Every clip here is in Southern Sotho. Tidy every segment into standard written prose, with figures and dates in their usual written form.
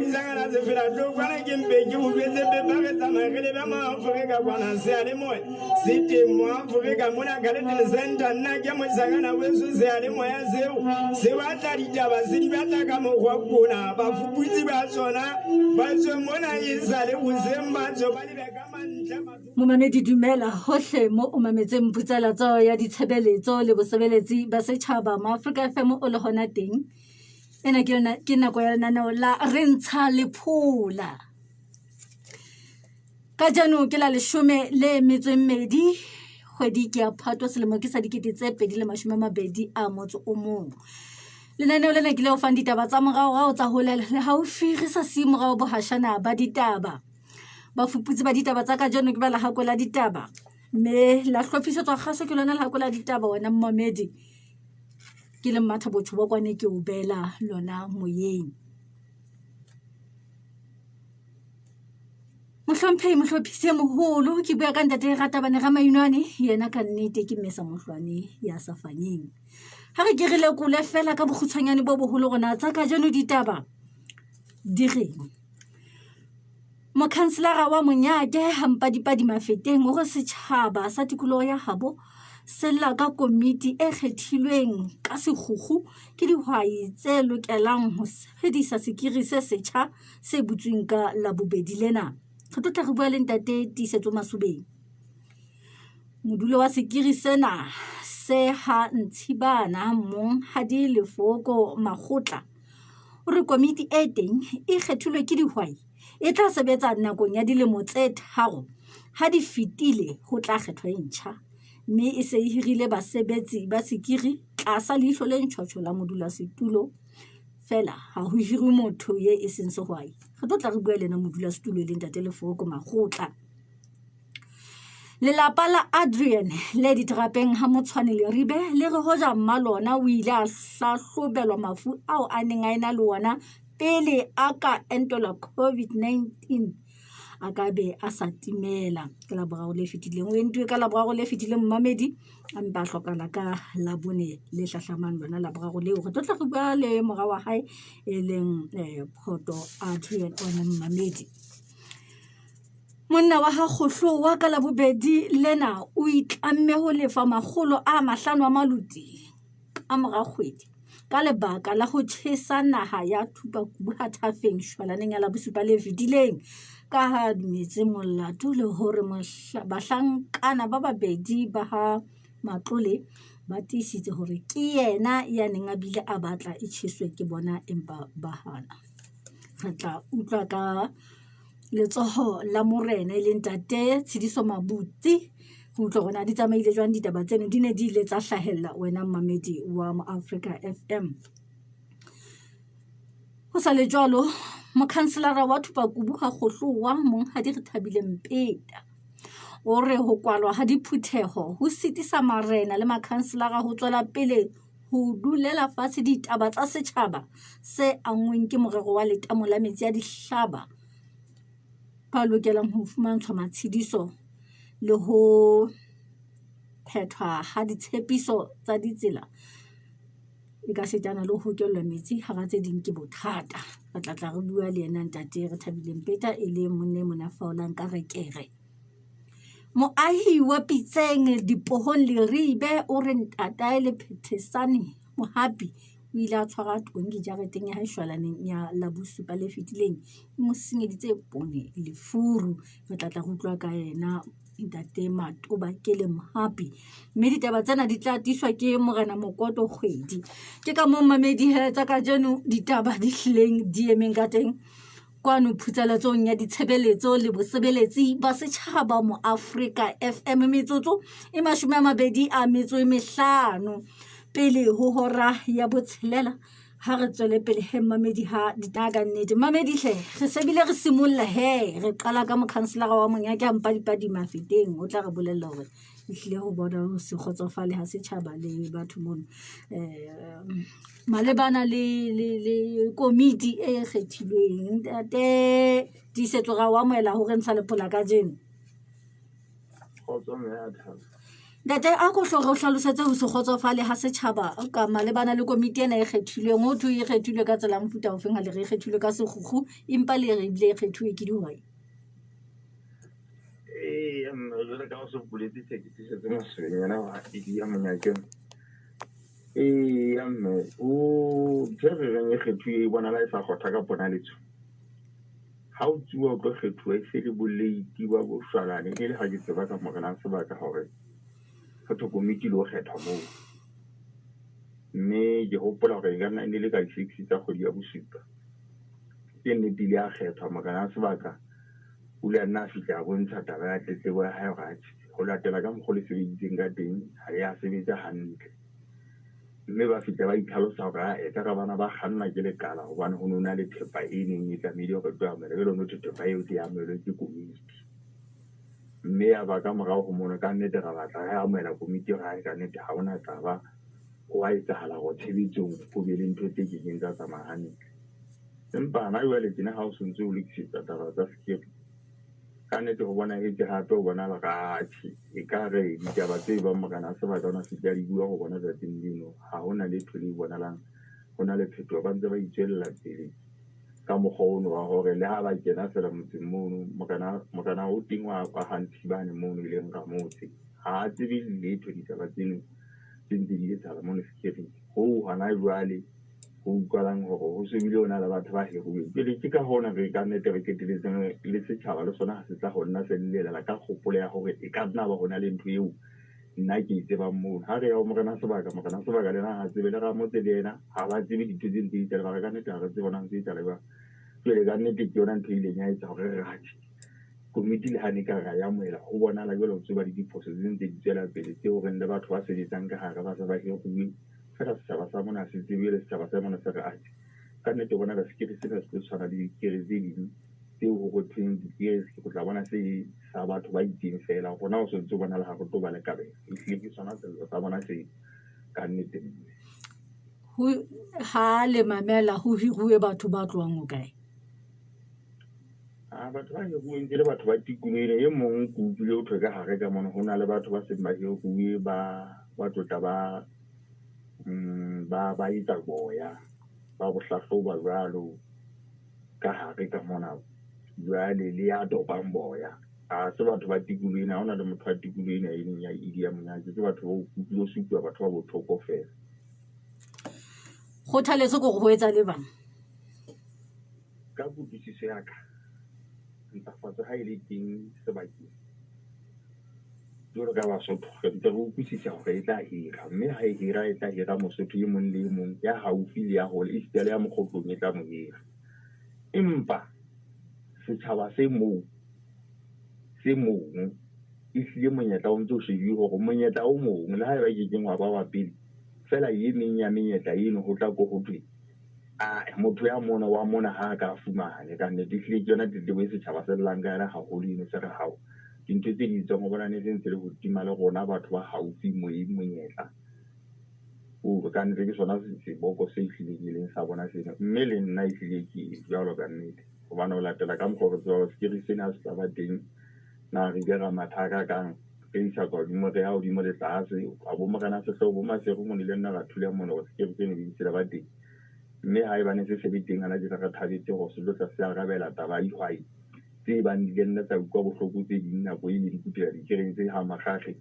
di sangana se fela to kwana ke mbeki o betse be ba re tsamagele ba Maafrika kwana se ale moya sete mo Afrika mona Garden Center nna ke mo sangana weso se ale moya seo se batla ditaba se di batla ka mogwa bona ba fuputsi ba tsona ba tswe mona e sale go semba tso ba di ka mantla Momamedi dumela hohle mo o mametseng putsalatso ya ditshebeletso le bosebeletsi ba setjhaba Maafrika FM o le hona teng. Ena ke nako ya lenaneo la Nts'a Lephola. Ka January ke la 12 kgwedi ke ya Phato selemo ke sa 2021. Lenaneo lena ke le o fang ditaba tsa morao tsa holela le haufi re sa si morao bohashana ba ditaba. Bafuputsi ba ditaba tsa ka January ke ba la hako la ditaba. Me la hlophisetswa kgaso ke lona la hako la ditaba wena mmamedi. Ke le matha botho ba kwane ke o bela lona moyeng. Mohlophisi moholo ke bua ka ntate Ratabane Ramainwane yena ka nnete ke Mesa Mohlwane ya sa fanyeng. Ha re ke re lekole fela ka bokgutshwanyane bo boholo rona tsa ka January ditaba di reng. Mokhanselara wa Monyake Hampadipadi Mafeteng o re setjhaba sa tikoloho ya habo sella ka komiti e kgethilweng ka sekgukgu ke dihwai tse lokelang ho sebedisa sekiri se setjha se butsweng ka la bobedi lena. Re tla re bua le ntate Tiisetso Masobeng. Modulo wa sekiri sena se ha Ntshibana mong hadi lefoko makgotla o re komiti e teng e kgethilwe ke dihwai e tla sebetsa nakong ya dilemo tse 3 ha di fitile ho tla kgethwa e ntjha. Mme e se hirile basebetsi ba sekiri tlasa leihlo le ntjhotjho la modulasetulo fela ha ho hirwe motho ye e seng sehwai. Re tla re bua lena modulasetulo le ntate Lefoko Makgotla. Lelapa la Adrian le diterapeng ha Motshwane le Ribe le re Hoja Mmalona o ile a hlahlobelwa mafu ao a neng a ena le ona pele a ka entola COVID-19 a ka be a sa timela ka la boraro le fetileng. O entwe ka la boraro le fetileng mmamedi a mpa hlokana ka la bone le hlahlamang lona la boraro leo. Re tla re bua le mora wa hae e leng Photo Adrian ona mmamedi. Monna wa ha Kgohlowa ka la bobedi lena o itlamme ho lefa 500 a maluti ka mora kgwedi ka lebaka la ho tjhesa naha ya Thupakubu Hathafeng shwalaneng ya la bosupa le fetileng ka ha dumetse molato le hore bahlankana ba babedi ba ha Matlole ba tiisitse hore ke yena ya neng a bile a batla e tjheswe ke bona empa ba hana. Re tla utlwa ka letsoho la morena le ntate Tshidiso Mabutsi ho utlwa rona di tsamaile jwang ditaba tseno di ne di ile tsa hlahella wena mmamedi wa Africa FM. Ho sa le jwalo mokhanselara wa Thupakubu ha Kgohlowa monghadi re Thabile Mpeta o re ho kwalwa ha diphutheho ho sitisa marena le makhanselara ho tswela pele ho dulela fatshe ditaba tsa setjhaba se angweng ke morero wa letamo la metsi ya dihlaba ba lokelang ho fumantshwa matshidiso le ho phethwa ha ditshepiso tsa ditsela e ka setjana le ho kelwa metsi ha ra tse ding ke bothata. Re tla re bua le yena ntate re Thabile Mpeta e le monne monafaolang ka rekere. Moahi wa Pitseng Dipohong le Ribe o re ntatae le Phethesane Mohapi o ile a tshwara tonki jareteng ya hae shwalaneng ya la bosupa le fetileng mo senyeditse pone le furu. Re tla utlwa ka yena ntate Matoba ke le Mohapi. Mme ditaba tsena di tla tiswa ke Morena Mokoto kgwedi. Ke ka mo mamedi tsa ka jeno ditaba di hlileng di emeng ka teng kwano phutsalatsong ya ditshebeletso le bosebeletsi ba setjhaba mo Africa FM metsotso e 25 pele ho hora ya botshelela ha re tswele pele he mamedi ha ditaga nnete mamedi hle re sebile re simolla he re qala ka mokhanselara wa Monyake Hampadipadi Mafeteng o tla re bolella hore ehlile ho bona ho se kgotsofale ha setjhaba le batho mono malebana le komiti e kgethilweng ntate Tiisetso ra wa moela hore Ntsha Lephola ka jeno Ntate a go hloga o hlalosetse ho se kgotsofale ha setjhaba ka malebana le komiti ena e kgethilweng ho thwe e kgethilwe ka tsela mofuta ofeng ha le re kgethilwe ka sekgukgu empa le re ebile e kgethuwe ke dihwai. Jwale ka o se boletse thekiseditse mosebanyana wa ya monyakeng amme o jere reng e kgethuwe e bona la e sa kgotha ka bona letso ha o tsuwa o tlo kgethuwa e se le boleiti ba boshwalane le ha ke tseba ka morena sebaka hore photo komiti lo kgetha moo mme ke hopola hore ka nna ne le ka 6 tsa kgwedi ya bosupa ke nnete ile a kgethwa morena sebaka o le nna fihla a bontsha taba ya tletlebo ya hae hore ho latela ka mokgwa le sebeditseng ka teng ha ya sebetsa hantle mme ba fihla ba itlhalosa hore a etsa ka bana ba kganna ke lekala hobane ho nona le thepa e neng e tlamehile hore tlo amela le lona thepa eo di amelwe ke komiti mme ya ba ka morao ho mona ka nnete ra batla ya amela komiti ra e ka nnete ha ona taba ho a etsahala go tshebetsong ho be le ntho tse kekeng tsa tsamaya hantle empa na jwale tjena ha o sontse o lokisetsa taba tsa sekiri ka nnete go bona etse gape o bona legatšhe e ka re ditaba tse bang morena sebaka ona se tla di bua go bona tsatsing leno ga gona letho le bonalang go na le phetogo ba ntse ba itswelela pele ka mokgwa ono wa gore le ha ba kena fela motseng mono morena o teng wa pagantsi bane mono e leng ka motse ga a tsebe letho ditaba tseno tse ntse di etsala mono sekiring go gona jwale go utlwalang gore go sebile o na le batho ba hiruweng pele ke ka gona re ka nnete re keteletseng le setšhaba le sona ga se tla go nna se llelela ka kgopolo ya gore e ka nna ba gona le ntho eo nna ke e tsebang mono ga re ya go morena sebaka le na ga tsebe le ga motse le ena ga ba tsebe ditho tse ntse itale ba re ka nnete ga re tsebonang se itale ba pele ka nnete ke yona ntho e ileng ya etsa gore re ratše komiti le gane ka ra ya moela go bonala jalo go tseba le diphoso tse ntse di tswela pele tseo reng le batho ba sebetsang ka gare ba sa ba hiruwe fela setšhaba sa mona se tsebe le setšhaba sa mona se re ate ka nnete bona ka sekiri sena se tlo tshwana le dikiri tse ding tseo go gotweng dikiri go tla bona se sa batho ba itseng fela gona o sentse bona le ga go tlo ba le kabelo ehlile ke sona sello sa bona se ka nnete ha le mamela ho hiruwe batho ba tloang o kae batho ba hiruweng ke le batho ba tikolohile e mong ke utlwile o thwe ka gare ka mona go na le batho ba seng ba hiruwe ba tlotla ba etsa boya ba bo hlahloba jwalo ka gare ka mona jwale le ya topang boya a se batho ba tikolohile ga go na le motho wa tikolohile ya eneng ya idi ya monyake ke batho ba utlwile o supiwa batho ba botlhoko fela kgothaletse ko go etsa le bang ka kutlwisiso ya ka ntlafatso ha e le teng sebakeng jwalo ka basotho re ntse re utlwisisa gore e tla hira mme ha e hira e tla hira mosotho e mong le e mong ya haufi le ya gole e sitale ya mokgotlong e tla mo hira empa setšhaba se moo e hlile monyetla o ntse o shebiwe gore monyetla o mongwe le ha e ba kekeng wa ba wa pele fela e meng ya menyetla eno go tla ko go thwe motho ya mona wa mona ha a ka fumane ka nnete ehlile ke yona tletlebo e setšhaba se lelang ka ena gagolo eno se re gao dintho tse di tswang go bona ne se ntse le go tima le gona batho ba gaufi moeng monyetla ka nnete ke sona seboko se ehlileng e leng sa bona seno mme le nna ehlile ke jalo ka nnete gobane o latela ka mokgwa gore tseba sekiri sena se tla ba teng na re ke ra mathaka kang re isa ka godimo re ya godimo le tlase a bo morena setlhogo bo masego mone le nna ra thula mone go sekiri seno di ntse ba teng mme ha e bane se sebetseng ana dira re thabetse go se lotla se arabela taba dihwai tse bang di nna tsa utlwa bohloko tse ding nako e le di kutela dikireng tse ha makgakge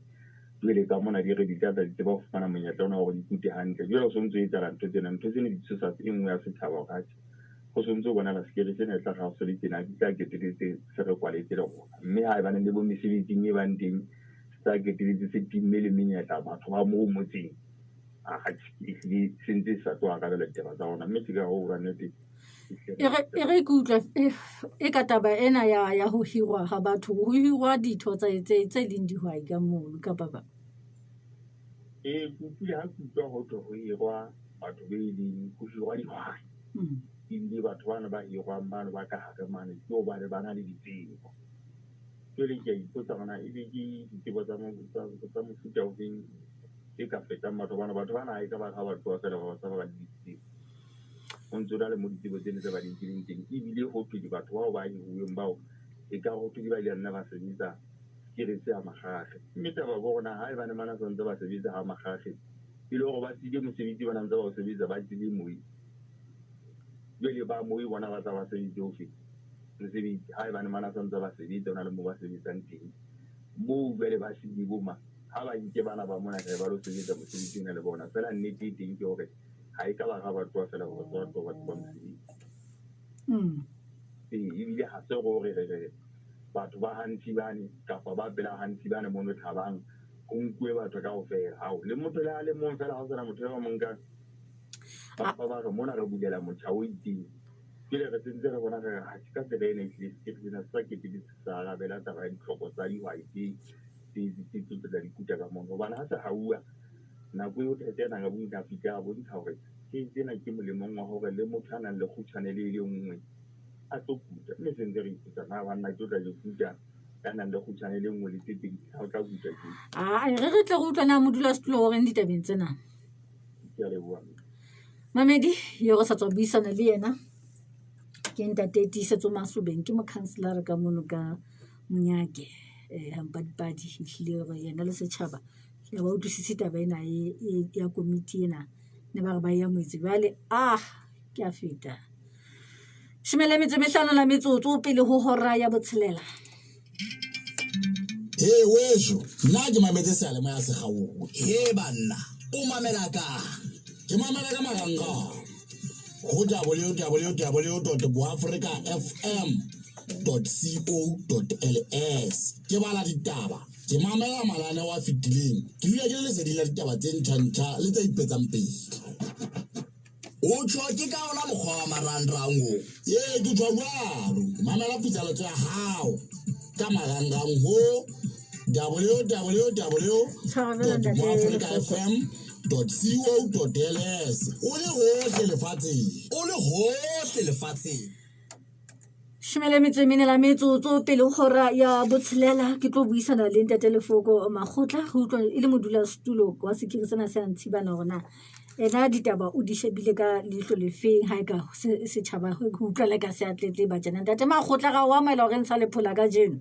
jwale ka mona di re di tla di tseba go fumana monyetla ona gore di kute hantle jwale go sontse e tsala ntho tsena di tshosa e nngwe ya setšhaba gore go sontse o bonala sekiri sena e tla ga se le tjena di tla keteletse se re kwaletse le gona mme ha e bane le bo mesebetsing e bang teng se tla keteletse se timme le menyetla batho ba moo motseng ehlile sentse sa tlo akabela ditaba tsa gona mme ke ka go ka nnete e re ke utlwa e ka taba ena ya ho hirwa ha batho ho hirwa ditho tse leng dihwai ka mono ka baba ke utlwile ha ke utlwa go thwe go hirwa batho be e leng go hirwa dihwai ebile batho bana ba hirwang bano ba ka gare mane ke o ba le bana le ditsebo jwale ke a ipotsa gona e be ke ditsebo tsa mofuta o feng e ka fetang batho bana ha e ka ba ga ba tloa fela ba tsaba ba le ditsebo o ntse o na le mo ditsebo tsene tse ba di nkileng teng ebile go thwe batho bao ba hiruweng bao e ka go thwe di ba di nna ba sebetsa ke re se a magage mme taba bona ha e bane mana sontse ba sebetsa ha magage ile go ba tsile mosebetsi ba ntse ba o sebetsa ba tsile moi jwale ba moi bona ba tsa ba sebetsa o fete mosebetsi ha e bane mana sontse ba sebetsa ona le mo ba sebetsang teng mo jwale ba se boma ha ba nke bana ba mona ba lo sebetsa mosebetsi ona le bona fela nnete teng ke hore ha e ka ba ga batho ba fela go tswa ba mosebetsi ebile ha se gore re batho ba hantsi bane kapa ba pela hantsi bane mo thabang go nkwe batho ka go fela hao le motho le a le mong fela ga o tsena motho ba monka ba re mona re bulela motho o iting pele re tsentse re bona re ha ka tsela ene ke tsena sa ke di sa ga bela taba ya ditlhoko tsa dihwai di tla di kuta ka mona bana ha se haua nako eo tsetena ga boina fika a bontsha hore ke tsena ke molemong wa hore le motho a nang le khutshwane le nngwe a tlo kuta mme sentse re iputsa na banna ke tla di kuta ka nang le khutshwane le nngwe le tseteng ha o tla kuta ke re tle go utlwana modula setulo gore ditabeng tsena ke a leboha Mamedi yo go sa tswa buisana le yena ke ntate Tiisetso Masobeng ke mokhanselara ka mono ka Monyake hampadipadi ehlile gore yena le setšhaba ya ba utlwisise taba ena ya komiti ena ne ba re ba ya moetse jwale ke a feta shimele mehlano la metsotso pele ho hora ya botshelela wesho nna ke mametse sealemoya se gago banna o mamela ka ke mamela ka marangrang go www.boafricafm.co.ls ke bala ditaba ke mamela malane wa fitileng ke dula ke le lesedi la ditaba tse ntšha le tse ipetsang pele o tšhoke ka ona mokgwa wa marangrang o ke tšwa jalo mamela pitsaletso ya gago ka marangrang ho www.boafricafm.co.ls o le hohle lefatsheng Shimele la metsotso pele hora ya botshelela ke tlo buisana le ntate Lefoko Magotla go utlwa ile modula setulo wa sekiri sena se ntshibana gona ena ditaba o di shebile ka leihlo le feng ha ka setšhaba go utlwa le ka se atletle ba tsena ntate Magotla ga wa maela gore Nts'a Lephola ka jeno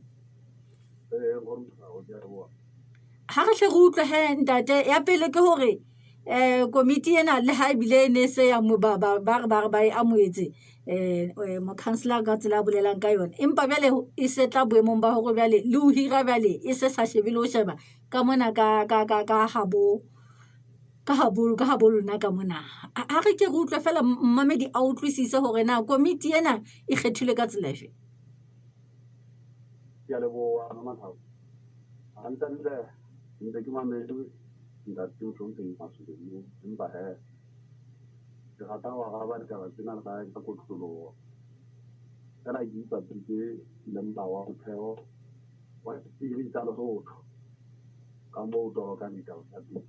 ha re tle go utlwa ntate ya pele ke hore komiti ena le ha ebile ne se ya ba e amoetse mokhanselara ka tsela a bolelang ka yona empa bjale e se tla boemong ba hore bjale le ho hira bjale e se sa shebe le ho sheba ka mona ka habo lona ka mona ha re ke re utlwe fela mmamedi a utlwisise hore na komiti ena e kgethilwe ka tsela efe ke a leboha Mathabo a ntse ke mamedi ntate Motlhompheng Masobeng empa ke rata go araba ditaba tsena ka kotloloho fela ke ipapile le molao wa motheo wa sephiri tsa Lesotho ka moo toro ka ditaba tsa teng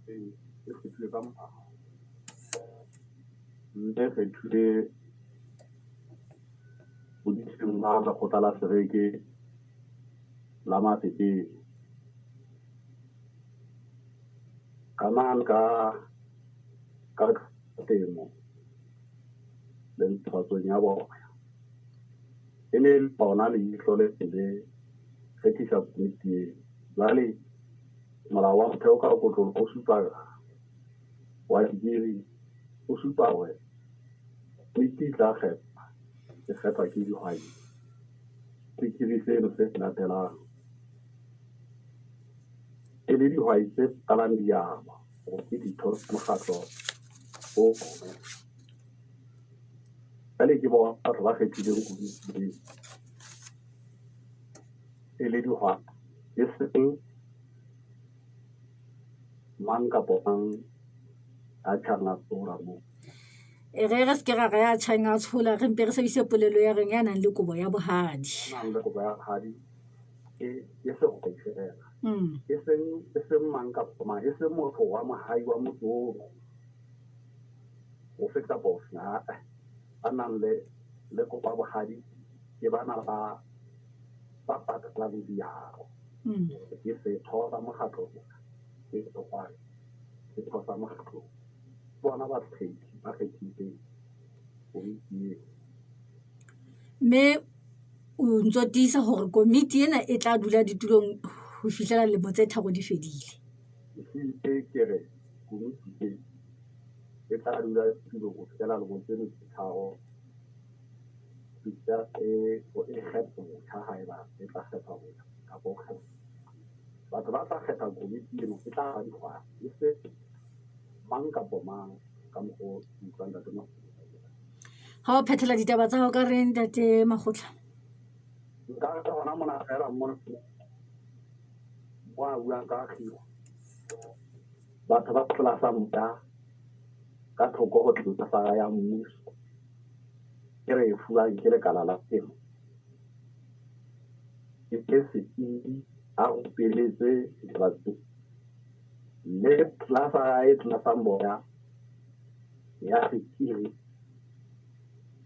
e kgethilwe ka molao mme e kgethilwe bodiseng ba lekgotla la sereke la Mafepeng ka temo le ntšhwatsong ya bona e ne bona leihlo le kgethisa komiti eno jwale molao wa motheo ka kotlolo o supa wa dikiri o supa hore komiti tla kgethwa ke dihwai sekiri seno se latelang e le dihwai tse qalang diaba go ke ditho tsa mokgatlo o jwale ke bona batho ba kgethileng komiti e le dihwai e seng mang kapo mang a tšhang a tsora moo re se ke ra ya tšhang a tshola re mpe re sebedise polelo ya reng ya nang le kobo ya bohadi e segoi fela e seng mang kapo mang e seng motho wa mohai wa motho o fe kapo ofeng a nang le kobo ya bohadi ke bana ba patalang diaro ke setho sa mokgatlo ke setho sa mokgatlo bona ba kgethileng komiti mme o ntso tiisa hore komiti ena e tla dula ditulong ho fihlela lemo tse tharo di fedile. ke re komiti e tla dula ditulo go fihlela lemo tseno tse tharo fihla e kgetha motjha haeba e tla kgetha motjha kapo o kgetha batho ba tla kgetha komiti eno e tla ba dihwai e se mang kapo mang ka mokgwa o utlwang ntate Makgotla. Ha o phethela ditaba tsa hao ka reng ntate Makgotla? Nka rata hona mona fela mona wa buang ka kgiro batho ba polasa mpa ka thoko go tlotsa sa ya mmuso ke re e fuwang ke lekala la temo ke setidi a go peletse ditaba le plasa e tlasang boya ya sekiri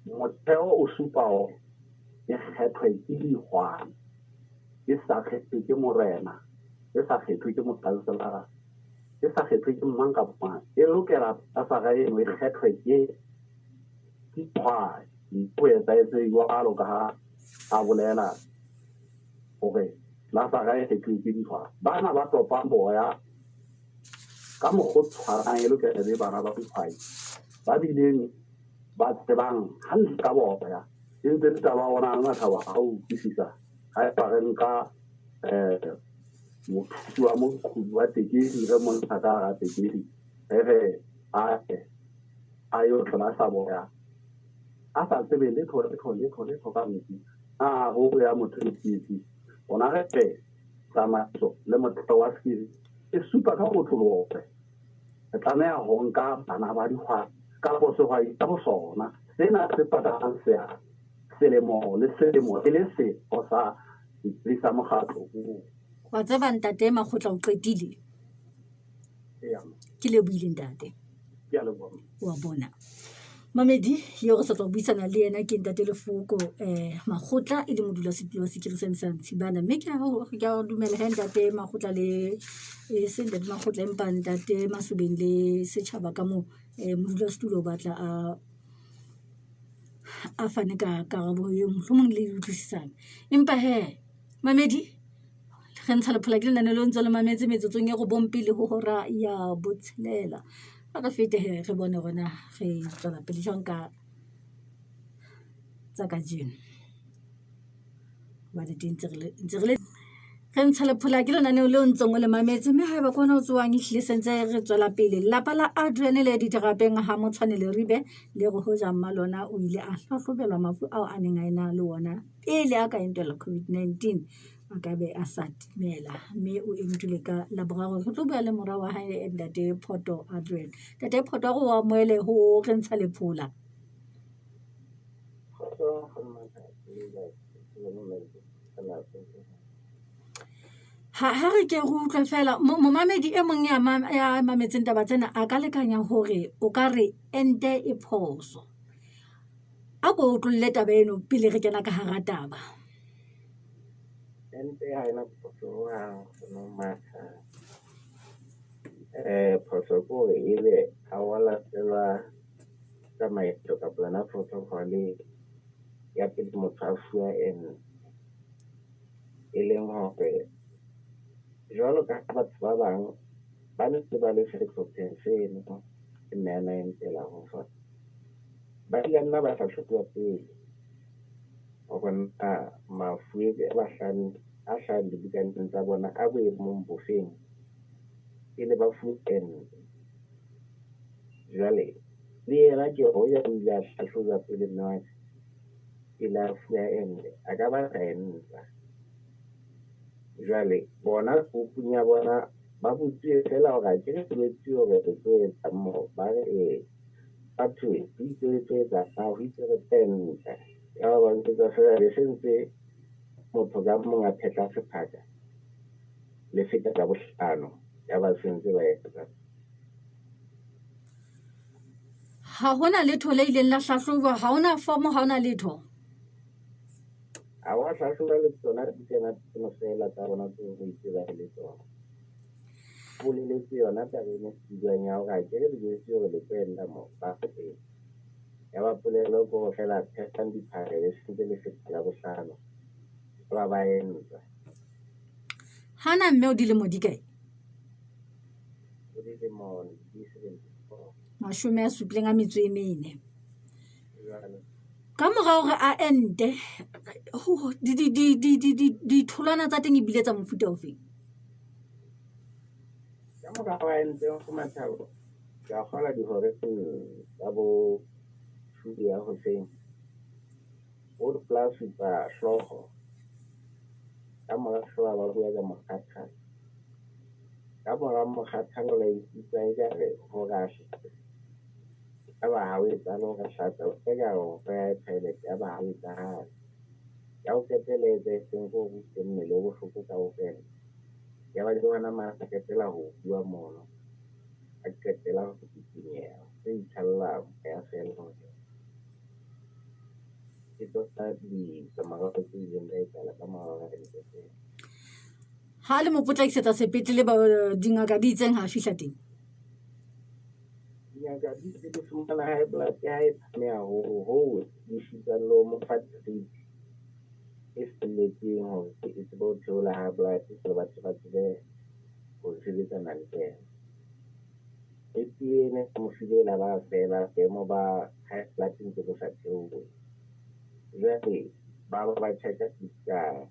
motheo o supa hore e kgethwe ke dihwai e sa kgethwe ke morena e sa kgethwe ke mokhanselara e sa kgethwe ke mang kapa mang e lokela plasa eno e kgethwe ke dihwai ho etsahetse jwalo ka ha a bolela hore plasa e kgethwe ke dihwai bana ba topang boya ka mokgwa o tshwarang e lokela le bana ba dihwai ba bileng ba tsebang hantle ka boya e ntse le taba ona mathaba ha o utlwisisa ha e re nka mothusi wa moqhubi wa tekesi re montsha ka hara tekesi re a yo tlola sa boya a sa tsebe letho ka nnete a go ya motho tekesi ona re tsamaiso le motheo wa sekiri e supa ka go tlolope re tlameha ho nka bana ba dihwai ka go sehwai ka bosona sena se patalang seya selemo le selemo e le seo sa sa mokgatlo wa tseba ntate Makgotla o qetile ke lebohile ntate ke a leboha wa bona mamedi yo go sa tlo buisana le yena ke ntate Lefoko Makgotla e le modulasetulo wa sekiri sa Ntshibana mme ke a dumela he ntate Makgotla le se ntate Makgotla empa ntate Masobeng le setjhaba ka mo modulasetulo batla a fane ka karabo e mohlomong le utlwisisana empa he mamedi re ntsha Lephola ke lenane le ntse le mametse metsotsong e go bompile ho hora ya botshelela a re fete he re bone rona re tswela pele jang ka tsa kajeno ba di ntse re ntsha Lephola ke lenane le ntseng o le mametse mme haeba kona o tswang ehlile sentse re tswela pele lapa la Adrian le ditirapeng ha motshwanele ribe le go Hoja mmalona o ile a hlahlobelwa mafu ao a neng a ena le ona pele a ka entela COVID-19 a ka be a sa timela mme o entile ka laboraro re tlo bua le mora wa hae ntate Photo Adrian ntate Photo go wa moele ho re ntsha Lephola ha re ke go utlwa fela momamedi e mong ya mametseng taba tsena a ka lekanya hore o ka re ente e phoso a go utlolle taba eno pele re kena ka hara taba ente ha ena phoso ha no matha phoso ko ile ha wala tsela tsamaiso ka plana protocol ya pele motho a fuwa e leng hore jwalo ka batho ba bang ba ne ba le sehlopeng seno e nena entela ho fa ba ile nna ba sa hlotwa pele hore mafu e ba hlano dibukanteng tsa bona a boemong bofeng e le ba fueng jwale le yena ke Hoja o ile a hlahloba pele nna ile a fuwa a ka ba ka Nts'a jwale bona punya bona ba butse fela hore ke re sebetsi hore re tlo etsa mo ba re batho itse etsa ha ho itse re Nts'a ya ba ntse ka fela le sentse motho ka mong a phetla sephaka le feta ka bohlano ya ba sentse ba etsa ha hona letho le ileng la hlahloba ha hona fomo ha hona letho a wa hlahloba le tsona di tsena tseno fela tsa bona tse go itse ba le tsona boleletse yona taba ene buang ya hore ke le bese hore le tsenda mo ba teng ya ba polelo go fela testang diphare le sentse le feta ka bohlano ba ba Nts'a hana mme o dilemo di kae o dilemo di 74 mashome a supileng a metso e mene jwale ka mora hore a ente ditholwana tsa teng e bile tsa mofuta ofe ka mora wa ente go mathabo ka gola dihore tsa bo shudi ya hoseng o re plus ba hlogo ka mora hloga ba bua ka mokgathala ka mora mokgathala la itsa e ka re ho gashi ka ba ha o etsa lo ga shata o ka go fa toilet ya ba ha o etsa ya o keteletse seng go ke mmele o bohloko ka o fela ya ba le bona ma sa ketela ho bua mono a ketela go tsitsinya se itshalla ya fela ho itu tadi semangat itu yang saya sama orang itu. ha le mo potlakisetsa sepetlele ba dingaka di itseng ha fihla teng Yang jadi itu semua lah blood ya ho di lo mo fatri estimate ho it's about to la blood is about de ho sibita nanti. Itu ne mo fidela ba fela ke mo ba high blood into the factory. Jadi ba check ka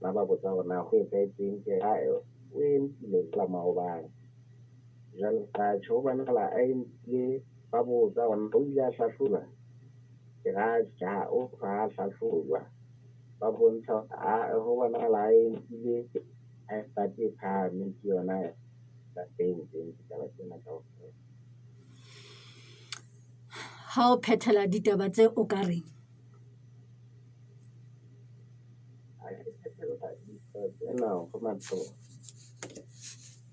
ba botsa bona go etseng ke ayo o entile la maoba jalo ka choba la entile ba botsa bona o ile a hlahlula ke ga ja o fa hlahlulwa ba bontsha a go bona la entile a stati ka mme ke yona la teng ka ba tsena ka ha o phethela ditaba tse o ka reng no come on so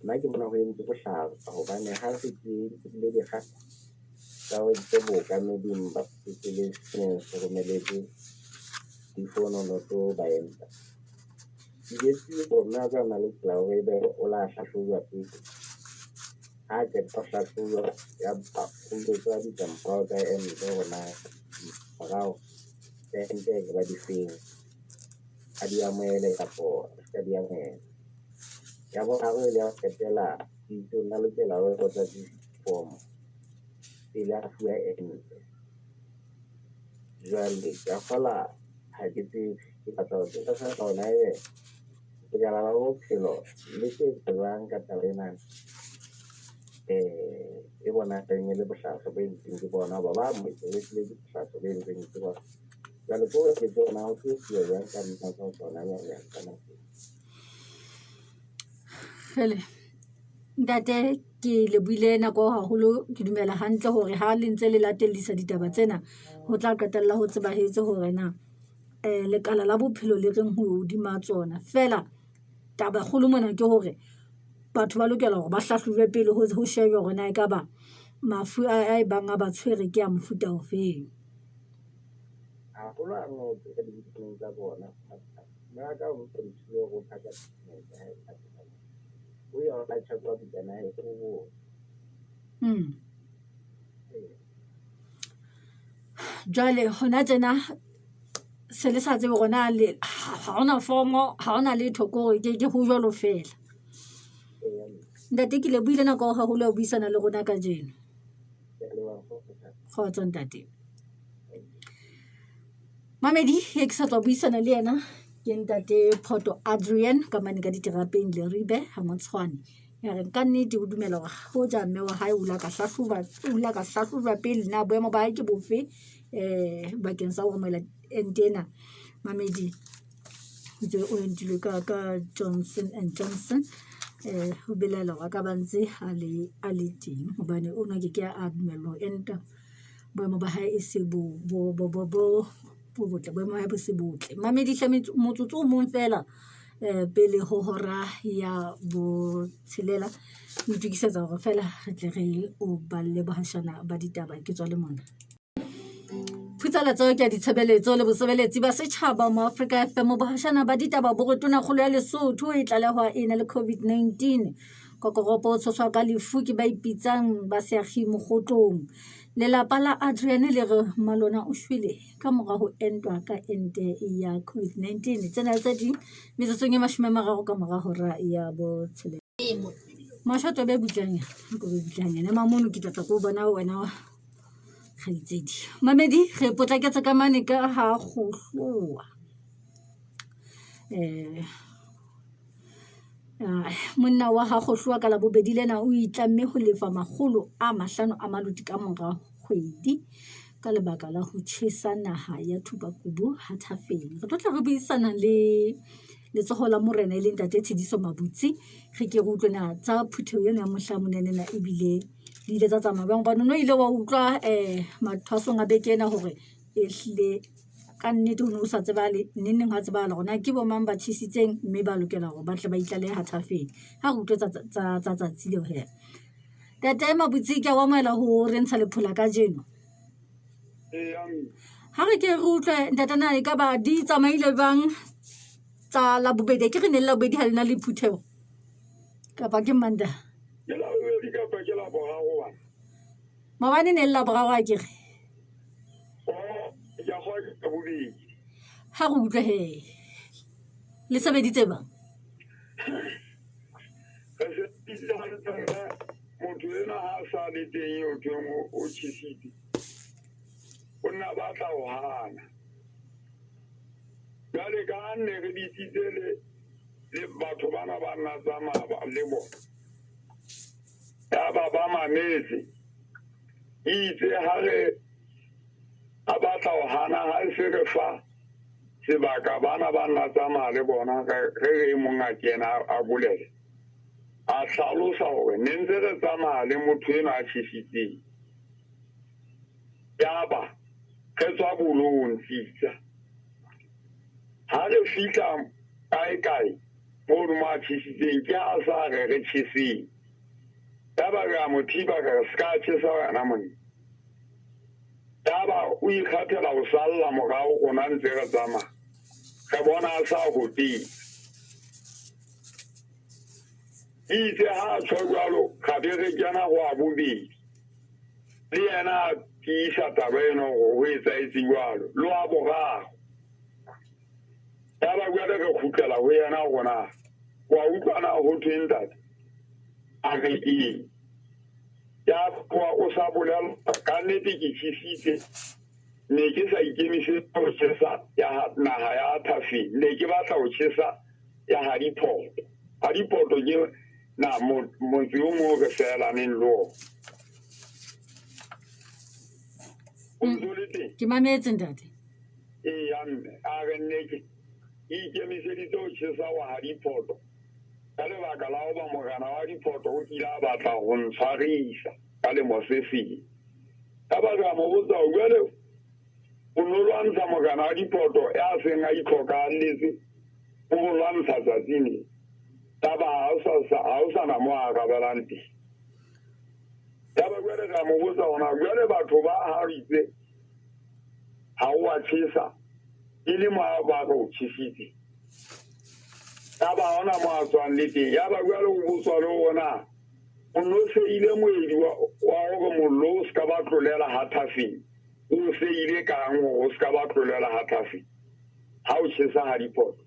nna ke bona go entse bohlaba gobane ga se ke le di ga ka o tse bo ka meding ba se le sene se romeletse di fono no to ba enta ke se go nna ka na le klawe be o la hlahlwa pele ha ke ta hlahlwa ya ba o le tsa di tampa ka enta bona bagao ente ke ba di feng a di amele ka po ka di amele ya bo ga go le a ketela di tona le tela go tsa di form ila fuwa ente jwale ya fala ha ke tse ke batla go sa ona ke ya la go phelo le ke tsang ka tabena e bona teng le bohlasa ba ntse ke bona ba ba mo le di bohlasa ba ntse ke bona jalo ko ke tsona o ke ya ka nna ka tsona ya kana fele ntate ke le buile nako haholo ke dumela hantle hore ha le ntse le latellisa ditaba tsena ho tla qetella ho tsebahetse hore na lekala la bophelo le reng ho hodima tsona fela taba kgolo mona ke hore batho ba lokela hore ba hlahlojwe pele ho shebe hore na ekaba mafu a bang a ba tshwere ke a mofuta ofeng a go la no ke di tseng tsa bona ba ka go tsile go thaka o ya ka tshwa di kana e go jwale hona tjena se le sa tsebe gona le ha ona formo ha ona letho ko ke ho jwalo fela ntate ke le buile nako haholo o buisana le rona ka jeno kgotsa ntate mamedi ke sa tswa buisana le yena ke ntate Photo Adrian ka mane ka diterapeng le ribe ha Motshwane ya re ka nnete o dumela hore go ja mme wa hae o la ka hlahloba pele na boemo ba hae ke bofe bakeng sa ho romela entena mamedi o entilwe ka Johnson and Johnson ho belela wa ka bantse a le teng hobane o na ke a dumelo enta boemo ba hae e se bo botle boemo ba hae bo se botle mamedi hlametse motsotso o mong fela pele ho hora ya bo tshelela itukisetsa hore fela re tle re o balle bahashana ba ditaba ke tswa le mona Putsaletso ke ditshebeletso le bosebeletsi ba setjhaba mo Afrika FM bahashana ba ditaba bo retona kgolo ya Lesotho e tlalehwa ena le COVID-19 kokoropo tshoswa ka lefu ke ba ipitsang ba seagi mogotlong Lelapa la Adrian le re malona o shwele ka mora ho entwa ka ente ya COVID-19 tsena tse ding metsotsong e 30 ka mora hora ya bo tshele. Mashoto be butlanya go be butlanya ne mamono ke tla go bona wena kgaitsedi. Mamedi re potlaketse ka mane ka ha go hloa. Monna wa ha go hloa ka la bobedi lena o itlamme ho lefa makgolo a 500 ka mora kgwedi ka lebaka la ho tjhesa naha ya Thubakubu Hathafeng. Re tla re buisana le letsoho la morena le ntate Tshidiso Mabutsi re ke re utlwana tsa phutho yena ya mohlamonene na ebile di ile tsa tsamaya bang ba no ile wa utlwa mathwasong a bekena hore ehlile ka nnete o no sa tsebale nneng ha tsebala gona ke bo mang ba tšhisitseng mme ba lokela gore ba tle ba itlale Hathafeng ha go utlwe tsa tsile he tate Mabutsi ke wa moela ho re ntsha Lephola ka jeno ha re ke re utlwe ntatana e ka ba di tsamaile bang tsa la bobedi ke re ne la bobedi ha lena le phuthego ka ba ke manda ke la bobedi ka ba ke la boraro wa mabane ne la boraro a ke re ya go ka bobedi ha go utlwe he le sebeditse bang motho ena ha sa le teng yo teng o tšhisitse o nna ba tla o hana jale ka nne re ditsitse le batho bana ba nna tsamaya le bona ya ba mametse itse ha re a batla o hana ha se re fa sebaka bana ba nna tsamaya le bona re monga kena a bolele a hlalosa hore ne ntse re tsamaya le motho ena a tšhisitseng ya ba re tswa bolong Nts'a ha re fihla kae mo ma tšhisitseng ke a sa re tšhiseng ya ba ga mothiba re ska tšhisa wena monna ya ba o ikgathela o salla morago gona ntse re tsamaya re bona a sa hoteng itse ha tshwa jwalo ga be re kena go a bobedi le yena a tiisa taba eno go etsaetse jwalo lo a boraro ya ba jwale re kgutlela ho yena gona wa utlwana ho thwe ntate a re eng ya kwa o sa bolela ka nnete ke tšhisitse ne ke sa ikemisetsa ho tšhesa ya naha ya Hathafeng ne ke batla ho tšhesa ya Hadipoto ke na motse o mo re felaneng lo ke mametse ntate ya a re nne ke ikemiseditse ho tšhesa wa Hadipoto ka lebaka la go ba mogana wa Dipoto o kile a batla go ntshwarisa ka lemo se feng ka ba ga mo botsa o jwale o no lwantsha mogana wa Dipoto ya seng a itlhokagalletse o mo lwantsha tsatsing taba ha o sa na mo a arabelang teng ya ba jwale ga mo botsa gona jwale batho ba ha itse ha o a tšhesa e le mo ba go tšhisitse ya ba hona mo a tswang le teng ya ba jwale o botswa le ona o no seile moedi wa gore mollo o ska ba tlolela Hathafeng o seile kang o ska ba tlolela Hathafeng ha o tšhesa Hadipoto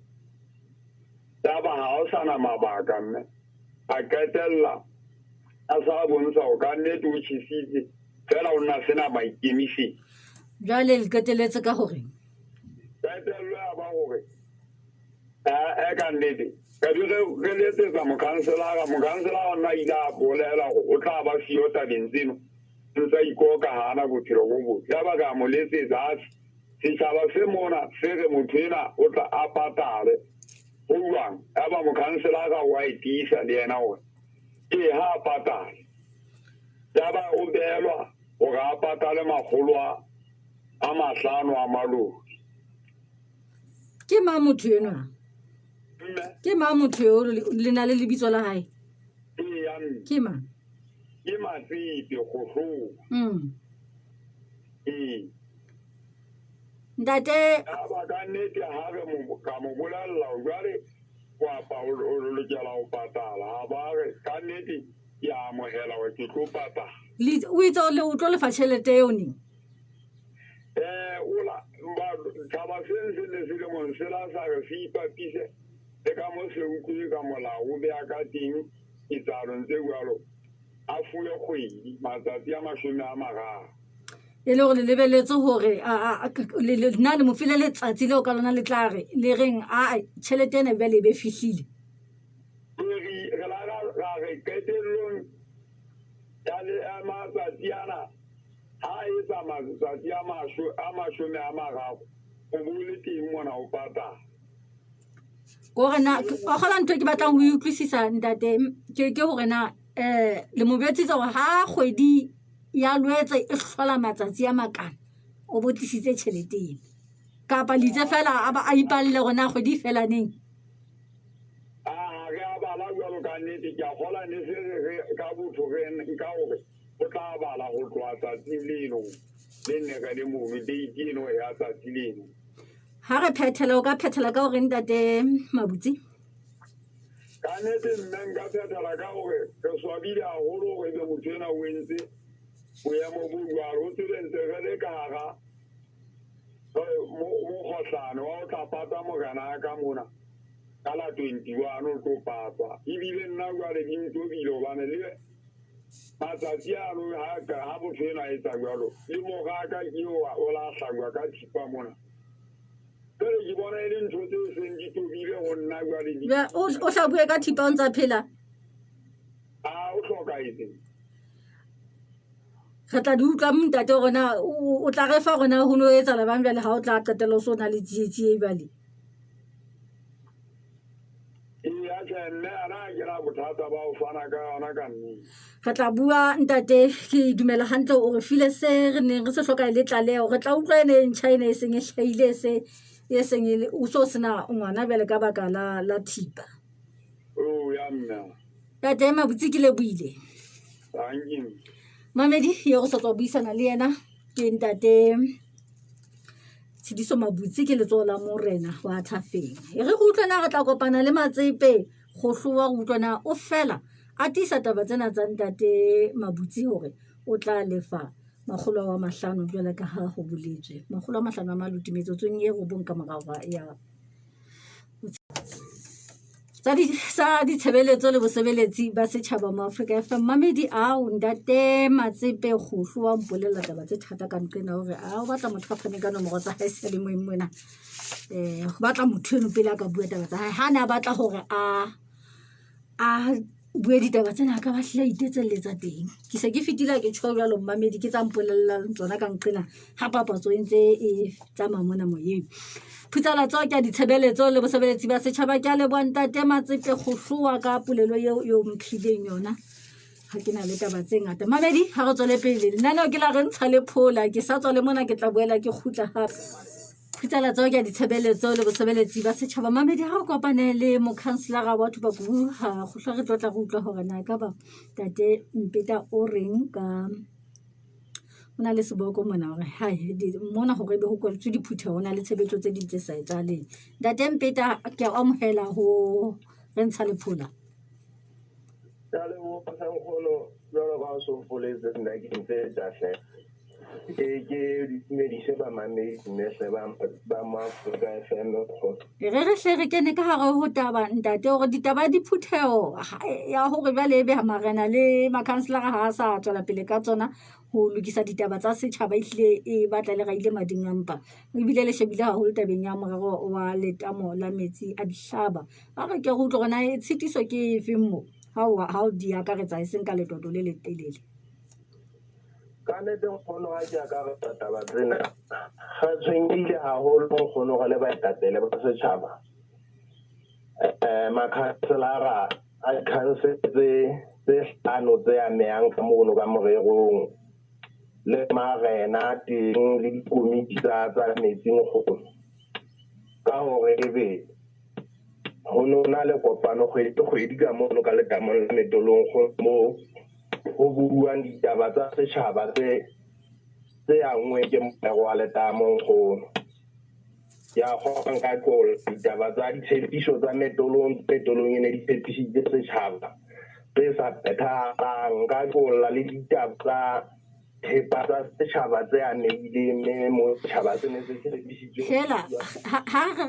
ya ba ha o sana mabaka mme a qetella a sa bontsha o ka nnete o tšhisitse fela o nna sena maikemišetso jwale le qeteletse ka hore qetello ya ba gore ka nnete ka di re letsetsa mokhanselara nna ile a bolela gore o tla ba siyo tabeng tseno ntsa ikoka hana bophelo bo botle ya ba ka mo letsetsa a setšhaba se mona se re motho ena o tla a patale go jwang ya ba mokhanselara wa e tiisa le yena gore ee ha a patale ya ba o beelwa gore a patale 500 a malodi ke ma motho enwa ke ma motho yo le na le lebitso la hae ke ma ke Matsipe go hloga ntate ba ka nnete ha re ka mo bolella jwale wa pa o lokela ho patala ha ba re ka nnete ya amohela wa ke tlo patala o itse le o tlo lefa tšhelete eo neng ola thaba se ne se le mon se la sa re se ipapise le ka mo se utlwe ka molao o beya ka teng itsalo ntse bualo a fuwe kgwedi matsatsi a 30 e le gore le lebeletse gore nna le mo file letsatsi leo ka lona le tla re le reng a tšhelete ena bjale e be fihlile re la re qetellong ya le a matsatsi ana ha e tsa matsatsi a 30 o bule teng mona o patala gore na a gola ntho ke batlang ho utlwisisa ntate ke gore na le mo betsitse gore ha kgwedi ya lwetse e hlola matsatsi a makana o botlisitse tšhelete ena kapa litse fela a ipalle gore na kgwedi fela neng re a bala jalo ka nnete ke a gola ne se re ka botho ka gore o tla bala go tloa tsatsing leno le nne ka le mono date eno ya tsatsi leno ha re phethela o ka phethela ka gore ntate Mabutsi ka nnete nna nka phethela ka gore re swabile haholo gore be motho ena o entse boemo bo jwalo o tsebe ntse re le ka hara mo kgohlano wa o tla pata morena ka mona ka la 21 o tlo patwa ebile nna jwale di ntobile hobane le matsatsi ano ha motho ena a etsa jwalo le mogaka ke o la hlangwa ka thipa mona pele ke bona e le ntho tse seng di tobile go nna jwale o hlabue ka thipa o ntsa phela o hloka etseng re tla di utlwa montate gona o tla re fa gona go no etsa labang bjale ha o tla qetela o so na le tsietsie bjale re tla bua ntate ke dumela hantle o re file se re neng re se hloka le tlaleo re tla utlwa ene ntšha ene e seng e hlahile e seng o so sena ngwana bjale ka baka la thipa tate Mabutsi ke leboile mamedi yo go sa tswa buisana le yena ke ntate Tshidiso Mabutsi ke letsoho la morena wa Thafeng e re go utlwana re tla kopana le Matsepe go hlowa go utlwana o fela a tisa taba tsena tsa ntate Mabutsi hore o tla lefa 500 jwale ka ha go boletswe 500 a maluti metsotsong e go bonka morawa ya sa ditshebeletso le bosebeletsi ba setšhaba mo Afrika FM mamedi ao ntate Matsepe go hlowa mpolela taba tse thata ka ntlena hore a o batla motho a fane ka nomoro tsa hae se le mo mona go batla motho eno pele a ka bua taba tsa hae ha ne a batla gore a bue ditaba tsena ka ba hla itetseletsa teng ke se ke fitila ke tshwa jalo mamedi ke tsa mpolela tsona ka ntlena ha papatso e ntse e tsamaya mona moyeng Phutsala tso ke ditshebeletso le bosebeletsi ba setšhaba ke a leboa ntate Matsepe go hlowa ka polelo eo mphileng yona ha ke na le taba tse ngata mamedi ha re tswele pele lenaneo ke la re Ntsha Lephola ke sa tswa le mona ke tla boela ke khutla hape Phutsala tso ke ditshebeletso le bosebeletsi ba setšhaba mamedi ha o kopane le mokhanselara wa Thupakubu ha go hla re tlotla go utlwa hore na ka ba tate Mpeta o reng ka ona le seboko mona hore hai mona hore be go kwaletswe diphutheho ona le tshebetso tse dintse sa etsaleng ntate Mpeta ke a amohela ho re Ntsha Lephola ya le mo pasang kholo jalo ba so poletse nna ke ntse tsahle ke medise ba mame ne se ba ma Afrika FM re hle re kene ka hare ho taba ntate hore ditaba di phutheho ya hore bjale be ha marena le makhanselara ha sa tswela pele ka tsona ho lokisa ditaba tsa setšhaba ihle e batla le gaile mading ampa ebile le shebile haholo tabeng ya morero wa letamo la metsi a dihlaba ba re ke go utlwa gona e tshitiso ke efeng mo ha o di akaretsa e seng ka letoto le letelele ka nete nkgono a ke akaretsa taba tsena ga tshwenyehile haholo nkgono go le baetatele ba setšhaba makhanselara a khansele tse hlano tse amehang ka mono ka morerong le marena teng le dikomiti tsa metsing kgolo ka hore ebe ho nona le kopano kgwedi ka mono ka letamong la metolong mo ho buuwang ditaba tsa setjhaba tse angwe ke morero wa letamong kgolo ya kgona ka tlola ditaba tsa ditshepiso tsa metolong e ne di tshepisitse setjhaba tse sa phethagang ka kolla le ditaba thepa tsa setšhaba tse a neileng mo setšhaba se ne se tshebedisitswe hela ha re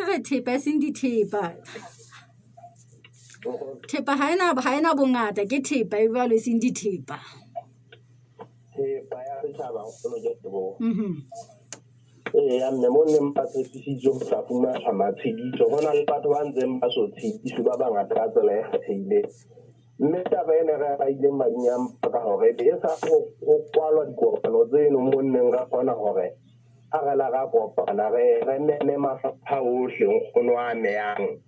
re thepa e seng dithepa thepa ha ena bongata ke thepa e jwalo e seng dithepa thepa ya setšhaba go ke tsebo ya mme mo nne mpa tshepisitswe go tla fumana matshediso go na le batho ba ntseng ba so tshepiswe ba bangata ka tsela e kgethehileng mme taba ene re ba ileng mading a mpa ka gore e sa go kwalwa dikopano tseno mo nneng ra kgona gore a re la ra kopana re nene mafapha ohle nkgono a meyang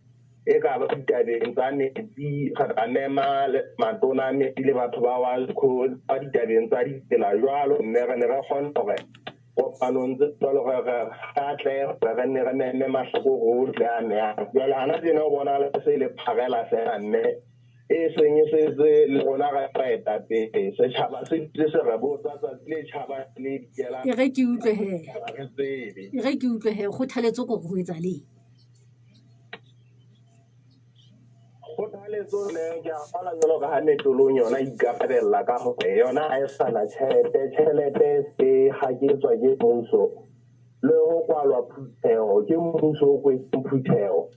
e ka ba ditabeng tsa metsi ga nema matona a metsi le batho ba wa ba ditabeng tsa ditsela jwalo mme re ne re kgona gore kopanong tse jwalo re gatle re ne re nene mahloko ohle a meyang jwale gana tsene o bona le se le phagela fela mme e seng se le rona ga eta pele setšhaba se se re botsa tsatsi le tšhaba le dikela e re ke utlwe he kgothaletso ko go etsa le kgothaletso le ke a fala jalo ka ha metolong yona ikapabella ka gore yona a e sana tšhelete se gaketswa ke mmuso le go kwalwa phuthego ke mmuso o kwetseng phuthego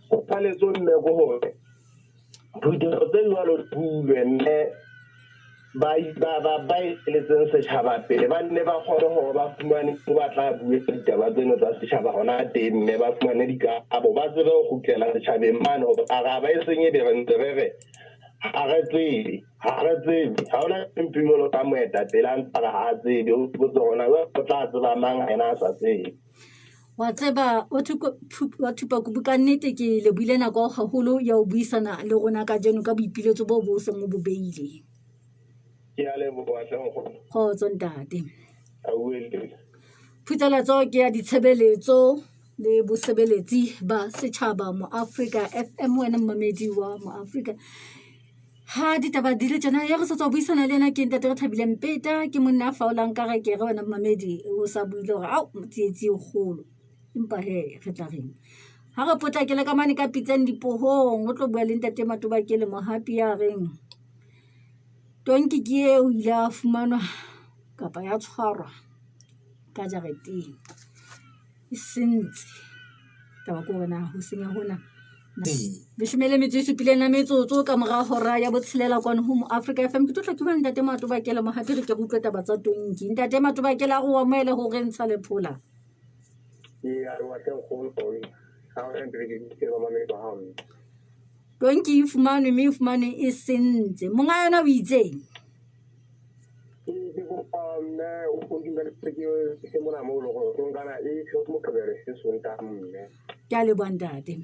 kgothaletso mme ko gore phuthego tse jalo bulwe mme ba iletseng setšhaba pele ba nne ba kgone gore ba fumane go ba tla bue ditaba tseno tsa setšhaba gona teng mme ba fumane dikabo ba tsebe go gutlela setšhabeng mane gore a ga ba e senye be re ntse re re ga re tsebe ga ona sempimolo ka moetapele a ntsa ga a tsebe o botse gona o tla tseba mang ena a sa tsebe wa tseba wa thupa kubu ka nnete ke lebuile nako gagolo ya o buisana le rona ka jeno ka boipiletso bo bo seng o bo beile ke a leboga kgotso ntate auele phuteletso ke ya ditshebeletso le bosebeletsi ba setšhaba mo Afrika FM wena mmamedi wa mo Afrika ha ditaba di le tsena ya re setswa buisana le ena ke ntate re thabile mpeta ke monna a faolang ka re ke re wena mmamedi o sa buile gore au tsietsi e kgolo empa he re tla reng ha re potlakele ka mane ka pitseng dipohong o tlo bua le ntate Matobakele mohapi ya reng tonki ke eo ile a fumanwa kapa ya tshwarwa ka jareteng e sentse taba ko bona ho senya hona leshome metso e supileng na metsotso ka mora hora ya botshelela kwana ho mo Africa FM ke tlo tlhokiwa ntate Matobakele mohapi re ke utlwe taba tsa tonki ntate Matobakele a go wa moele ho re Ntsha Lephola tonki e fumanwe mme e fumanwe e sentse monga yona o itseng ke a leboha ntate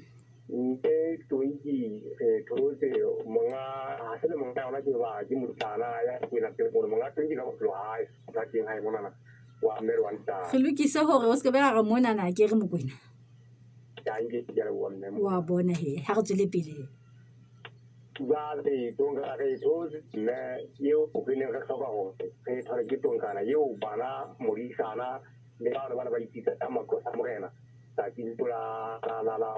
tonki thotse monga ha se le monga yona ke ba ke motlana ya kwena ke gore monga tonki ka bophelo ha e sa teng ha e monana wa mme wa nta re lokise hore o se ke be ga monana ke re mokwena ya nke ke re wa mme wa bona he ha re tswele pele jwale tonka re thotse mme eo o ke ne re hloka gore re thore ke tonkana eo bana modisana le bana ba ipitsa ka makosa morena ta ke la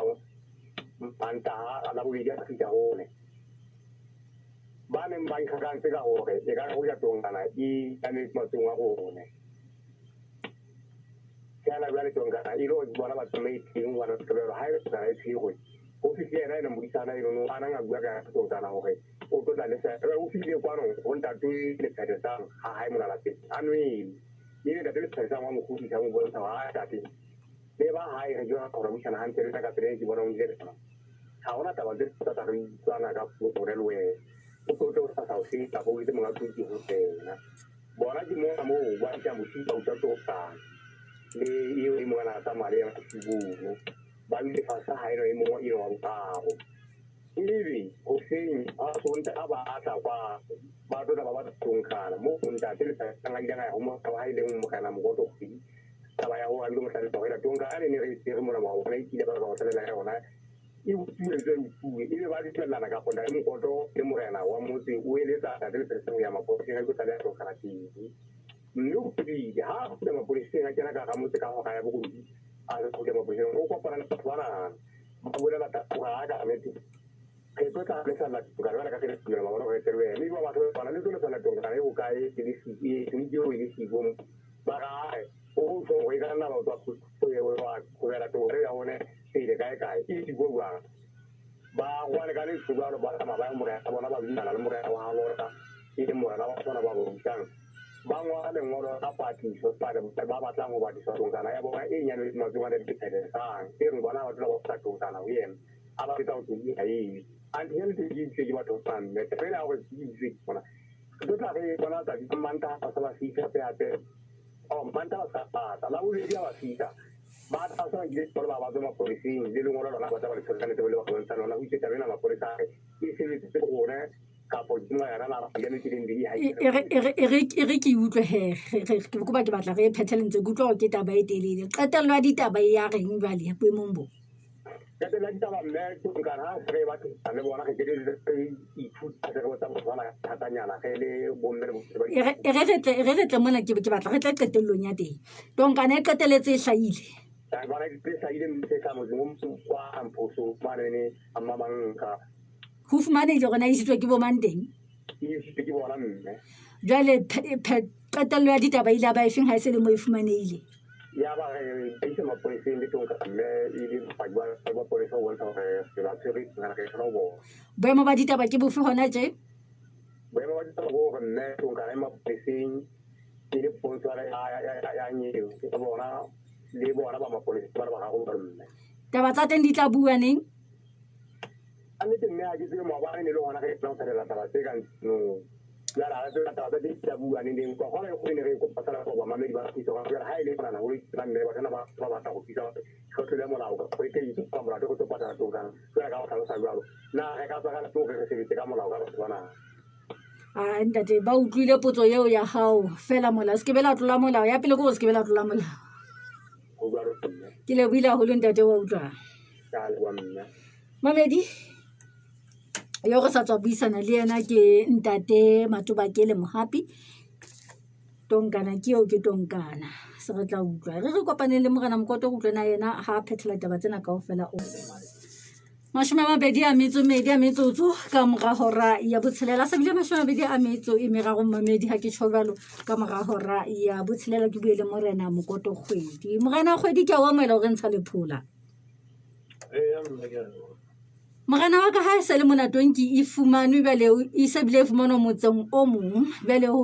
anta la bobedi a fita hone ba neng ba ikgakantse ka gore e ka go ya tonkana e ka matsong a gone kana jwale tonkana e lo bona ba tsamaetseng wana tebelo ha e sa e tshigwe o fitlhela ena modisana eno no ana nga bua ka tonkana gore o tla le sa o fitlhe kwano go nta tui le phedesang ha ha mona la teng anwe ile da le phedesang wa mo go fitlha mo bontsha ha ta teng le ba ha e re jwa gore mo tsana hantle le ka tsere ke bona o ile ha ona taba tse tsa re tsana ka gore le we o tlo sa sa o se ta bo ile mo ga tuti ho tena bona ke mo ba tsa mo tsa o tsa to sa le eo e mo na tsa mare ya tsibulu ba ile fa sa ha ire mo io wa tao ile o seng a sonta ba tla kwa ba tlo ba tsonkana mo nta tele sa nga ile ga mo ka ha ile mo kana mo go to fi taba ya ho a lo motla tlo ira tonka ane ne re tsere mo na mo ga ile ba ba tlela ya ona e butile tse butue e ba di tlelana ka gona mo koto le morena wa motse o eletsa ta tele se ya mapo ke ga go tla ya to kana ti no pedi ha go ma polisi ga kena ka ga motse ka ga ya bogodi a go ke ma polisi o kopana le batho bana ba bolela ta ga ga meti ke tlo tla le sana ka ba ka ke le ba bona ke re le ba ba bana le tlo sana tong ka e o ka e le si e ni jo e si bom ba ga o so o ga na ba ba ku e o wa ku era to re ya one e le ka e si bo wa ba wa le ka le su ba ba ba mo ra bona ba bina le mo ra wa lo ta e mo ra ba bona ba bo tang ba ngwa le ngoro a pati so pa de ba ba tla ngo ba di so tong kana ya bo e nya le ma zo ngane di tele sa e re bona ba tla ba ta tong kana wi en aba kita to yi ai an yen de yi se ba to san me te la o yi se bona to ta re bona ta di manta pa sa la si ka pe ate o manta sa pa ta la u ri ya wa si ta ba ta sa ngi por ba ba do ma por si le lo ngoro la ba ta ba le sa ne te le ba ko ta no la u se ta na ma por sa e se le te go ne ka po di ma ya na ya ne ke ndi hai e ke utlwe he ke go ba ke batla re phethelentse go tlo ke taba e telele qetello ya ditaba ya reng bale ya boemong bo ya te la ditaba mme ke ka na re ba ke le bona ke ke e futa se go ta bona ta nyana ke le bo mme e re tle mona ke batla re tle qetellong ya teng tonkana e qeteletse e hlaile ba re ke sa ile mme sa mo kwa amposo ba ne amma manka ho fumane ile gona isitswe ke bo mang teng e se ke bona mme jwale qetello ya ditaba ile ba e feng ha e se le mo e fumaneile ya ba e se ma polisi ndi tonka mme ile pa ba polisi wa ta re la tsiri ngana ke no bo boemo ba ditaba ke bofe hona tje boemo ba ditaba bo mme tonka ma polisi ile pontswa ya nyewe ke bona le bona ba ma polisi ba ga go mme taba tsa teng di tla bua neng a ne teng a ke tsile mo ba ne le gona ke tla tsela taba tse ka no ya la tla taba di tla bua ne ding ko gona go ne re ko pasala go ba mamedi ba tshitse ga ha ile bana go itse nne ba kana ba ta go tsa go tle mo la go ko ke itse ka mora go to patala to kana ya ga ka sa jalo na ga ka ga to ke se bitse ka mo la ga bona a ntate ba utlwile potso eo ya hao fela mola se ke bela tlola molao ya pele go se ke bela tlola molao go ba ro ke le buila ho le ntate wa utlwa ka le wa mme mamedi yo go sa tswa buisana le yena ke ntate Matuba ke le mohapi tonkana ke yo ke tonkana se re tla utlwa re kopaneng le morena mokoto go utlwana yena ha phethela taba tsena kaofela o mashome a mabedi a metsotso ka mora hora ya botshelela se bile mashome a mabedi a metso e meraro mamedi ha ke tjho jwalo ka mora hora ya botshelela ke buile morena mokoto kgwedi morena kgwedi ke a wa moela o re ntsha lephola morena wa ka ha e se le monatong ke e fumanwe bjale e se bile e fumanwa motseng o mong bjale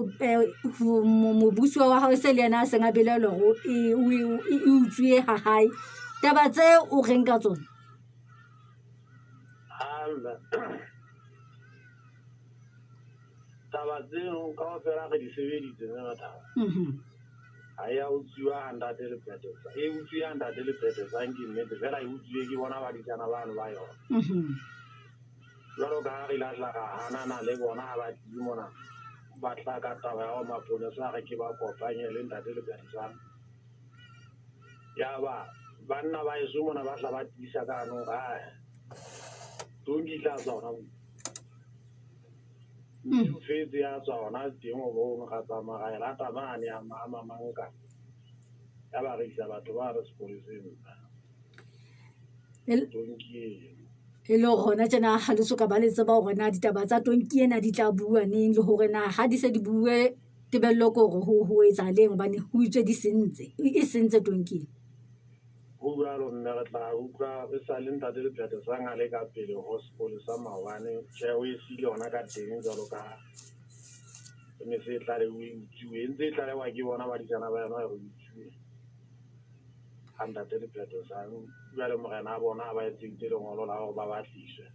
mobusi wa hao se le yena a seng a belelwa go e utswiye ha hae taba tse o reng ka tsona taba tseno ka ofela re di sebeditse ngata ha ya utswiwa ntate le petesa e utswiwa ntate le petesa ke nnete fela e utswiwe ke bona ba ditjana bano ba yona jwalo ka ha re lahla ka hanana le bona ha ba di mona ba tla ka taba ya maponesa re ke ba kopanye le ntate le petesa ya ba banna ba eso mona ba tla ba tisa ka no ga tongi tla tsona o fetse ya tsona teng o bo ga tsamaya la tamane ya mama manka ya ba re isa batho ba re sepoleseng tonki e le gona tjena ha le soka ba le tseba hore na ditaba tsa tonki ena di tla bua neng le hore na ha di se di bue tebello ko hore ho etsahaleng hobane ho itswe di sentse e sentse tonki ho bua lo mme re tla utlwa e sa le ntate le phete sa ngale ka pele ho sepolesa maobane tjhe o e sile yona ka teng jwalo ka mme se tla le o utswiwe ntse e tla le wa ke bona ba dijana ba yona re utswiwe ntate le phete sa jwale morena a bona ba etsitse lengolo la hore ba batliswe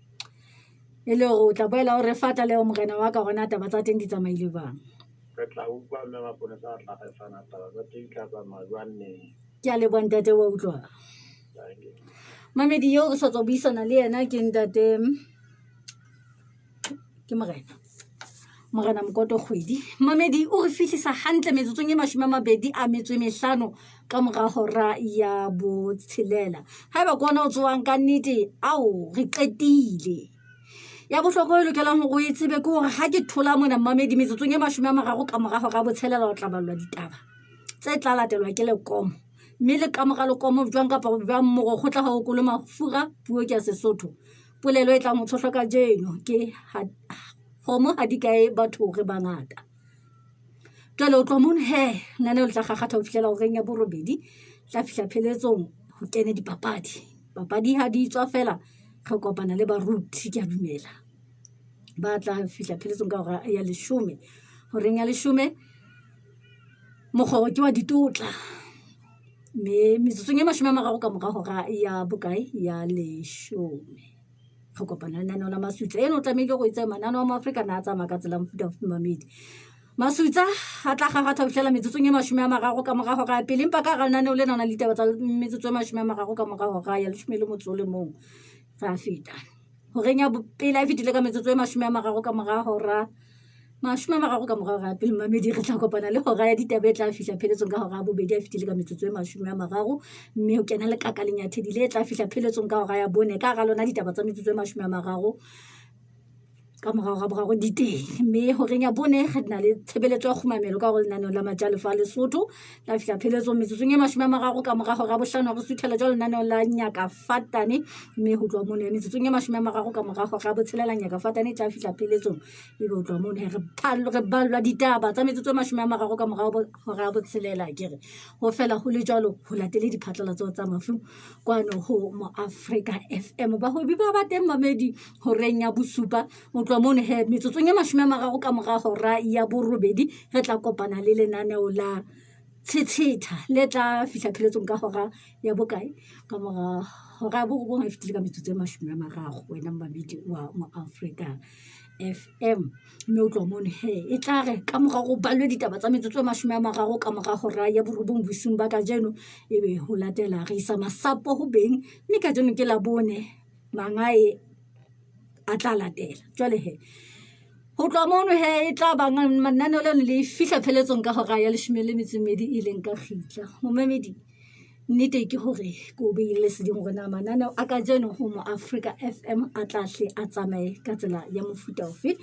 e le hore o tla boela o re fata leo morena wa ka gona taba tsa teng di tsamaile bang re tla utlwa mme maponesa a tla fana taba tsa teng tla tsamaya jwaneng ke a leboha ntate wa utlwa mamedi yo re sa tswa buisana le yena ke ntate ke morena mokoto kgwedi mamedi o re fihlisa hantle metsotsong e 25 ka mora hora ya botshelela haeba ke ona o tswang ka nnete ao re qetile ya bohlokwa e lokelang hore o e tsebe ke hore ha ke thola mona mamedi metsotsong e 30 ka mora hora ya botshelela o tla ballwa ditaba tse tla latelwa ke lekomo mme le ka mora lekomo jwang kapa jwang moro go tla ha o kolo mafura puo ke ya Sesotho polelo e tla mo tshohla ka jeno ke kgomo ha di kae batho re bangata jwale o tlo mone he nane o tla gagata o fihlela o reng ya borobedi tla fihla pheletsong ho kene papadi ha di tswa fela re kopana le baruti ke a dumela ba tla fihla pheletsong ka hora ya 10 ho reng ya 10 mokgoro ke wa ditotla me metsotsong e 30 ka mora hora ya bokae ya 10 go kopana le nane la masutsa eno tlamehile go itse manano wa Afrika na tsa maka tsela mfuta mamedi masutsa ha tla gagata fihlela metsotsong e 30 ka mora hora ya pele empa ka ga nane o le nana le taba tsa metsotso e 30 ka mora hora ya 10 le motso le mong ra feta ho reng ya pele a fitile ka metsotso e 30 ka mora hora 30 ka mora hora pele mamedi re tla kopana le hora ya ditaba e tla fihla pheletsong ka hora bobedi a fitile ka metsotso e 30 mme o kena le kakaleng ya thedile e tla fihla pheletsong ka hora ya 4 ka ga lona ditaba tsa metsotso e 30 ka mora hora boraro di teng mme ho reng ya 4 re na le tshebeletso ya khumamelo ka go lenaneo la majalefa a Lesotho la fihla pheletsong metsotsong e 30 ka mora hora bohlano re suthela jwale lenaneo la nyaka fatane mme ho tloa mone metsotsong e 30 ka mora hora botshelela nyaka fatane tla fihla pheletsong e be ho tloa mone re balwa ditaba tsa metsotso e 30 ka mora hora botshelela kere ho fela ho le jwalo ho latele diphatlalatso tsa mafu kwano ho mo Africa FM ba hobi ba teng mamedi ho reng ya bosupa o tloa mone he metsotsong e 30 ka mora hora ya borobedi re tla kopana le lenaneo la tshitshitha le tla fihla pheletsong ka hora ya bokae ka mora hora ya borobong e fitile ka metsotso e 30 wena mamedi wa mo Africa FM mme o tloa mone he e tla re ka mora go balwe ditaba tsa metsotso e 30 ka mora hora ya borobong bosung ba ka jeno e be ho latela re isa masapo ho beng mme ka jeno ke la bone mangae a tla latela jwale he ho tloa mono he e tla ba mananeo leno le fihla pheletsong ka hora ya 12 e leng ka khitla momamedi nnete ke hore ko beile seding hore na mananeo a ka jeno ho mo Africa FM a tla hle a tsamaye ka tsela ya mofuta ofe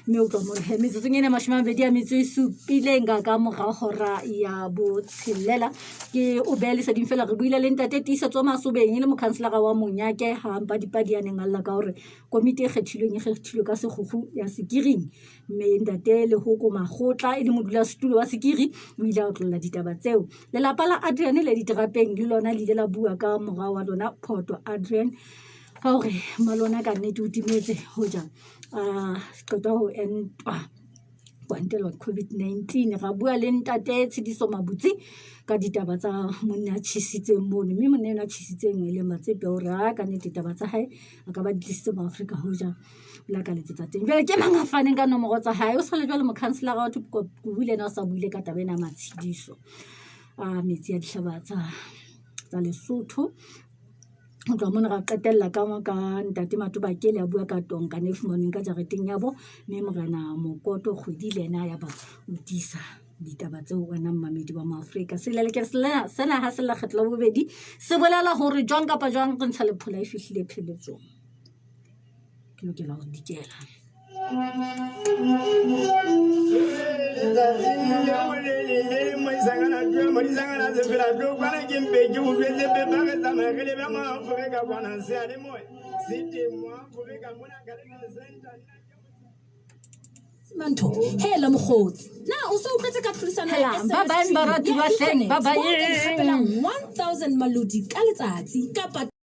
mme o tloa mono he metsotsong e 27 ka mora hora ya botshelela ke o beele seding fela re buile le ntate Tiisetso Masobeng le mokhanselara wa Monyake ha mpa dipadi ya neng alla ka hore komiti e kgethilwe ka sekgukgu ya Sekiring mme ntate le hoko magotla e le modulasetulo wa Sekiri o ile a tlolla ditaba tseo lelapa la Adrian le diterapeng le lona le ile la bua ka mora wa lona Photo Adrian ka hore malona ka nnete o timetse Hoja qeta ho entwa kwantelwa COVID-19 ra bua le ntate Tshidiso Mabutsi ka ditaba tsa monna tshitsitseng mono mme monna ena tshitsitseng le matsepe hore a ka nnete ditaba tsa hae a ka ba ditlisitse mo Afrika Hoja la ka letsetsa teng jwale ke mang a faneng ka nomoro tsa hae o sa le jwale mokhanselara wa Thupo o buile na sa buile ka taba ena matshidiso a metsi ya dihlaba tsa Lesotho o tloa mona ra qetella ka ntate Matobakele a bua ka tonka ne fumanweng ka jareteng ya bo mme morena Mokoto kgwedi le ena ya ba o tisa ditaba tseo wena mmamedi wa Maafrika sena ha se la kgetlo bobedi se bolela hore jwang kapa jwang re ntsha Lephola e fihlile pheletsong ke lokela ho dikela Manto hela mokgotsi na o so utlwetse ka tlhodisano ya ba ba ba ratu ba hleng ba ba 1000 malodi ka letsatsi kapa